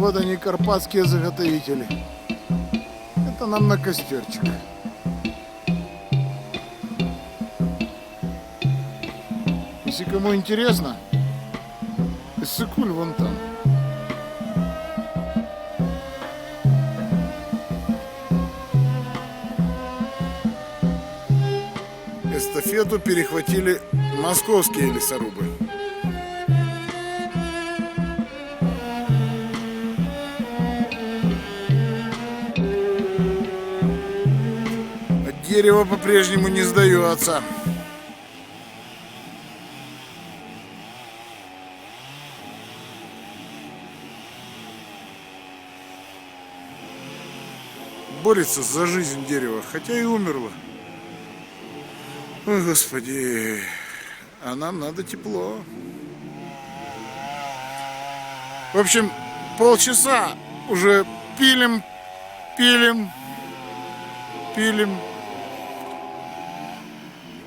Вот они, карпатские заготовители. Это нам на костерчик. Если кому интересно, Иссык-Куль вон там. Эстафету перехватили московские лесорубы. Дерево по-прежнему не сдается. Борется за жизнь дерева, хотя и умерло. Ой, господи, а нам надо тепло. В общем, полчаса уже пилим.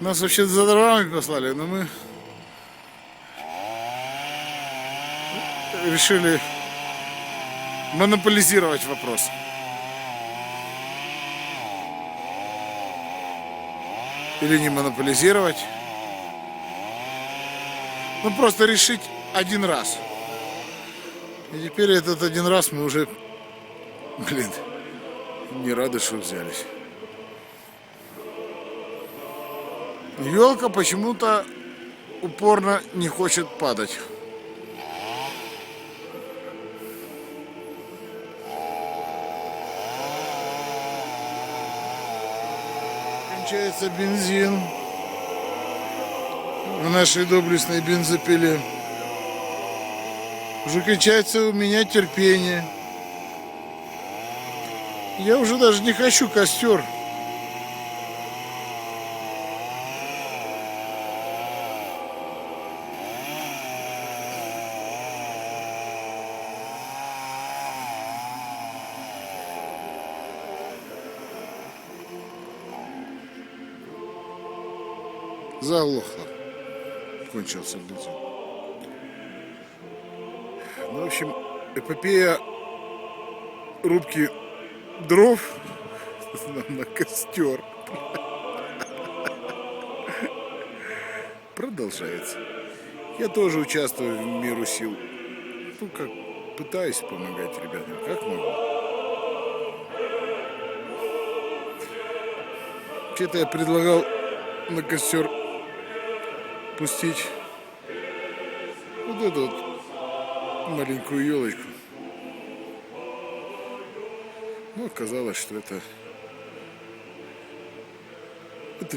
Нас вообще за дровами послали, но мы решили монополизировать вопрос. Или не монополизировать. Ну просто решить один раз. И теперь этот один раз мы уже, не рады, что взялись. Елка почему-то упорно не хочет падать. Кончается бензин в нашей доблестной бензопиле. Уже кончается у меня терпение. Я уже даже не хочу костер. Заглохло. Кончился бензин. Ну, в общем, эпопея рубки дров на костер продолжается. Я тоже участвую в меру сил. Ну, как пытаюсь помогать ребятам, как могу. Вообще-то я предлагал на костер пустить вот эту вот маленькую елочку. Но оказалось, что это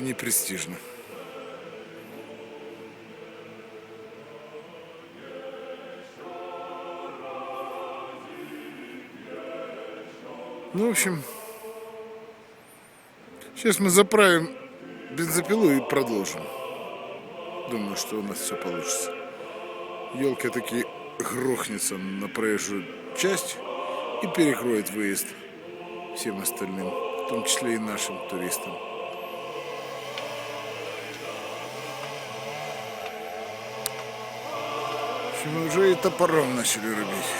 не престижно. Ну, в общем, сейчас мы заправим бензопилу и продолжим. Думаю, что у нас все получится. Елка таки грохнется на проезжую часть и перекроет выезд всем остальным, в том числе и нашим туристам. В общем, уже и топором начали рубить.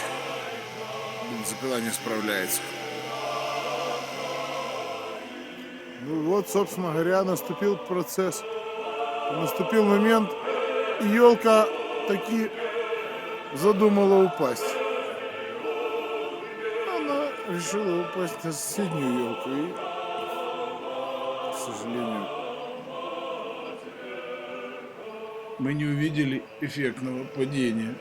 Бензопила не справляется. Ну вот, собственно говоря, наступил процесс. Наступил момент, и елка таки задумала упасть. Она решила упасть на соседнюю елку и, к сожалению, мы не увидели эффектного падения.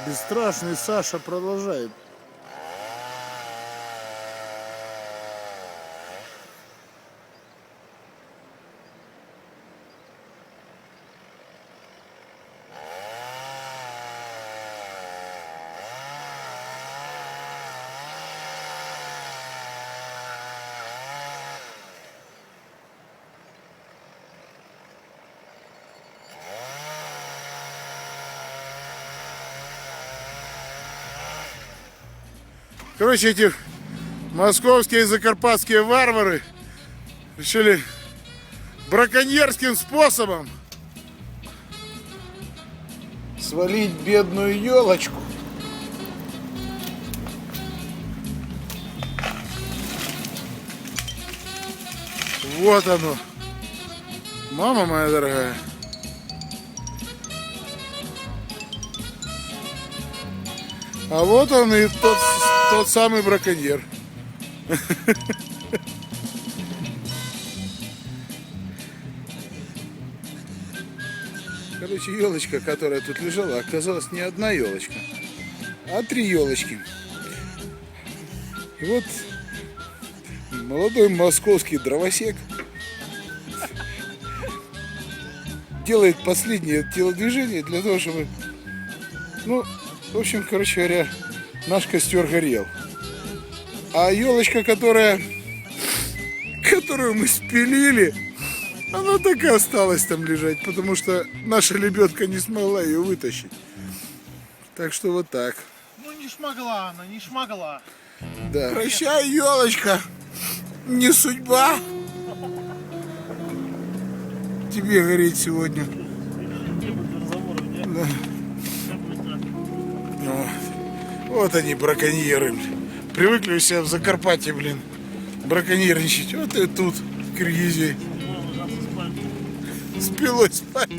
Бесстрашный Саша продолжает. Короче, эти московские и закарпатские варвары решили браконьерским способом свалить бедную елочку. Вот оно. Мама моя дорогая. А вот он и тот самый браконьер. Короче, елочка, которая тут лежала, оказалась не одна елочка, а 3 елочки. И вот молодой московский дровосек делает последнее телодвижение для того, чтобы, ну, в общем, короче говоря, наш костер горел. А елочка, которую мы спилили, она так и осталась там лежать, потому что наша лебедка не смогла ее вытащить. Так что вот так. Ну не шмогла она, не шмогла. Да. Прощай, елочка. Не судьба тебе гореть сегодня. Да. Вот они, браконьеры. Привыкли у себя в Закарпатье, блин, браконьерничать. Вот и тут, в Киргизии. С пилой спать.